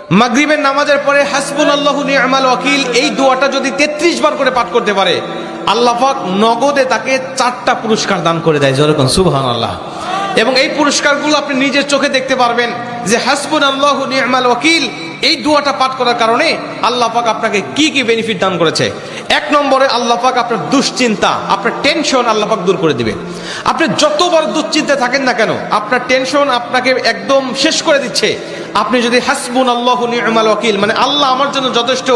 মাগরিবের নামাজের পরে হাসবুনাল্লাহু নি'মাল ওয়াকিল এই দোয়াটা যদি 33 বার করে পাঠ করতে পারে, আল্লাহ পাক নগদে তাকে 4টা পুরস্কার দান করে দেয়। যেরকম সুবহানাল্লাহ। এবং এই পুরস্কারগুলো আপনি নিজের চোখে দেখতে পারবেন যে হাসবুনাল্লাহু নি'মাল ওয়াকিল এই দোয়াটা পাঠ করার কারণে আল্লাহ পাক আপনাকে কি কি বেনিফিট দান করেছে। 1 নম্বরে আল্লাহ পাক আপনার দুশ্চিন্তা, আপনার টেনশন আল্লাহ পাক দূর করে দিবে। আপনি যত বড় দুশ্চিন্তায় থাকেন না কেন, আপনার টেনশন আপনাকে একদম শেষ করে দিচ্ছে। আপনি যদি হাসবুনাল্লাহু নি'মাল ওয়াকিল মানে আল্লাহ আমার জন্য যথেষ্ট,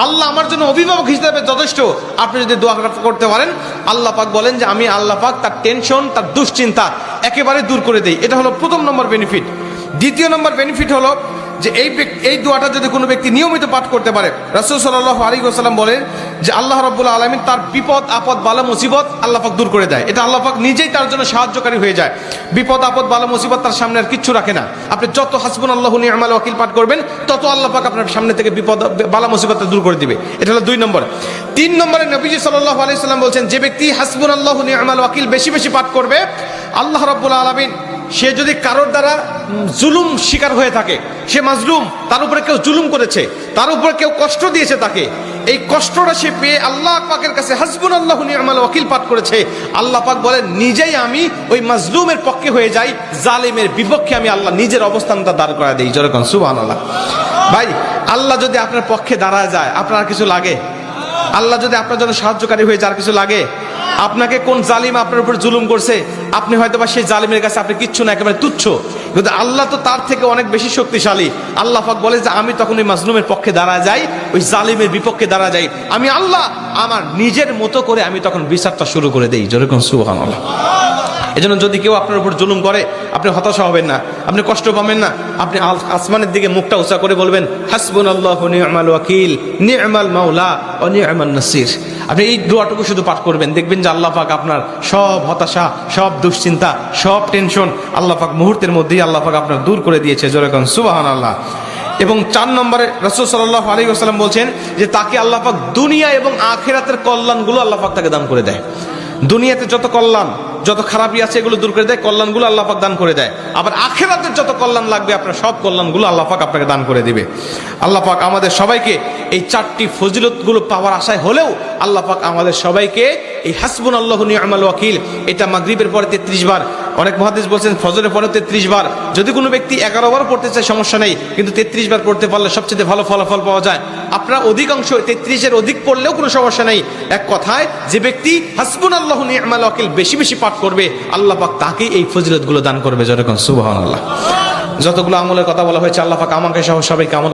আল্লাহ আমার জন্য অভিভাবক হিসেবে যথেষ্ট, আপনি যদি দোয়া করতে পারেন, আল্লাহ পাক বলেন যে আমি আল্লাহ পাক তার টেনশন, তার দুশ্চিন্তা একেবারে দূর করে দেই। এটা হলো প্রথম নম্বর বেনিফিট। দ্বিতীয় নম্বর বেনিফিট হলো যে এই দোয়াটা যদি কোনো ব্যক্তি নিয়মিত পাঠ করতে পারে, রাসূল সাল্লাল্লাহু আলাইহি ওয়াসাল্লাম বলেন যে আল্লাহ রাব্বুল আলামিন তার বিপদ আপদ বালা মুসিবত আল্লাহ পাক দূর করে দেয়। এটা আল্লাহ পাক নিজেই তার জন্য সাহায্যকারী হয়ে যায়। বিপদ আপদ বালা মুসিবত তার সামনে আর কিচ্ছু রাখে না। আপনি যত হাসবুনাল্লাহু নি'মাল ওয়াকিল পাঠ করবেন, তত আল্লাহ পাক আপনার সামনে থেকে বিপদ বালা মুসিবতটা দূর করে দিবে। এটা হলো 2 নম্বর। 3 নম্বরে নবীজি সাল্লাল্লাহু আলাইহি ওয়াসাল্লাম বলছেন, যে ব্যক্তি হাসবুনাল্লাহু নি'মাল ওয়াকিল বেশি বেশি পাঠ করবে, আল্লাহ রাব্বুল আলামিন সে যদি কারোর দ্বারা জুলুম শিকার হয়ে থাকে, সে মাজলুম, তার উপরে কেউ জুলুম করেছে, তার উপরে কেউ কষ্ট দিয়েছে, তাকে এই কষ্টটা সে পেয়ে আল্লাহ পাকের কাছে হাসবুনাল্লাহু নি'মাল ওয়াকিল পাঠ করেছে, আল্লাহ পাক বলেন নিজেই আমি ওই মাজলুমের পক্ষে হয়ে যাই, জালিমের বিপক্ষে আমি আল্লাহ নিজের অবস্থানটা দাঁড় করা দেই। যেরকম সুবহানাল্লাহ। ভাই, আল্লাহ যদি আপনার পক্ষে দাঁড়ায় যায়, আপনার আর কিছু লাগে? আল্লাহ যদি আপনার জন্য সাহায্যকারী হয়ে যায়, আর কিছু লাগে? আপনাকে কোন জালিম আপনার উপর জুলুম করছে, আপনি হয়তো বা সেই জালিমের কাছে আপনি কিচ্ছু না, একেবারে তুচ্ছ, কিন্তু আল্লাহ তো তার থেকে অনেক বেশি শক্তিশালী। আল্লাহ পাক বলে যে আমি তখন ওই মাজলুমের পক্ষে দাঁড়া যাই, ওই জালিমের বিপক্ষে দাঁড়া যাই, আমি আল্লাহ আমার নিজের মতো করে আমি তখন বিচারটা শুরু করে দেই। যেরকম সুবহানাল্লাহ। এজন্য যদি কেউ আপনার উপর জুলুম করে, আপনি হতাশা হবেন না, আপনি কষ্ট পাবেন না, আপনি আসমানের দিকে মুখটা উঁচা করে বলবেন হাসবুনাল্লাহু নি'মাল ওয়াকিল নি'মাল মাওলা ওয়া নি'মান নাসির। আপনি এই দোয়াটুকু শুধু পাঠ করবেন, দেখবেন যে আল্লাহ পাক আপনার সব হতাশা, সব দুশ্চিন্তা, সব টেনশন আল্লাহ পাক মুহূর্তের মধ্যেই আল্লাহ পাক আপনার দূর করে দিয়েছে। যেরকম সুবহানাল্লাহ। এবং 4 নম্বরে রাসূল সাল্লাল্লাহু আলাইহি ওয়াসাল্লাম বলছেন যে তাকে আল্লাহ পাক দুনিয়া এবং আখিরাতের কল্যাণগুলো আল্লাহ পাক তাকে দান করে দেয়। দুনিয়াতে যত কল্যাণ, যত খারাপই আছে এগুলো দূর করে দেয়, কল্যাণগুলো আল্লাহ পাক দান করে দেয়। আবার আখিরাতের যত কল্যাণ লাগবে আপনার সব কল্যাণগুলো আল্লাহ পাক আপনাকে দান করে দিবে। আল্লাহ পাক আমাদের সবাইকে এই 4টি ফজিলতগুলো পাওয়ার আশায় হলেও আল্লাহ পাক আমাদের সবাইকে এই হাসবুনাল্লাহু নি'মাল ওয়াকিল এটা মাগরিবের পরে 33 বার, অনেক মুহাদ্দিস বলছেন ফজরের পরে 33 বার, যদি কোনো ব্যক্তি 11 বার পড়তে চায় সমস্যা নেই, কিন্তু 33 বার পড়তে পারলে সবচেয়ে ভালো ফলাফল পাওয়া যায়। আপনারা অধিকাংশ 33-এর অধিক পড়লেও কোনো সমস্যা নেই। এক কথায় যে ব্যক্তি হাসবুনাল্লাহু নি'মাল ওয়াকিল বেশি বেশি পাঠ করবে, আল্লাহ পাক তাকে এই ফজিলতগুলো দান করবে। যেরকম সুবহানাল্লাহ। যতগুলো আমলের কথা বলা হয়েছে আল্লাহ পাক আমাকে সহ সবাইকে আমল